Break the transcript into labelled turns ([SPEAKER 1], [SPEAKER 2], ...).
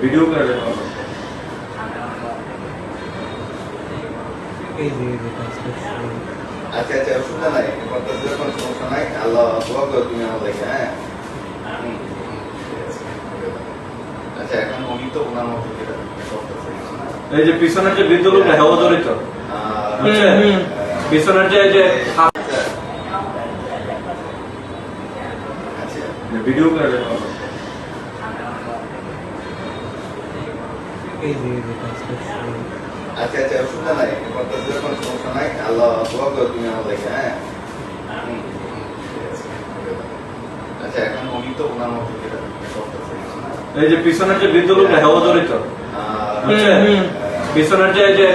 [SPEAKER 1] Video করে দেখো।
[SPEAKER 2] আচ্ছা আচ্ছা, অসুবিধা নাই, করতেছে যখন সমস্যা নাই। আল্লাহ দোয়া করো তুমি আমাদেরকে। হ্যাঁ, আচ্ছা এখন উনি তো ওনার মতো যেটা করতেছে,
[SPEAKER 1] এই যে পিছনের যে বৃদ্ধ লোকটা হেওয়া জড়িত পিছনের যে ভিডিও করে দেখো।
[SPEAKER 2] আচ্ছা আচ্ছা, অসুবিধা নাই, করতেছে যখন সমস্যা নাই। আল্লাহ দোয়া করো তুমি আমাদেরকে। হ্যাঁ, আচ্ছা এখন উনি তো ওনার মতো যেটা করতেছে,
[SPEAKER 1] এই যে পিছনের যে বৃদ্ধ লোকটা হেওয়া জড়িত পিছনের যে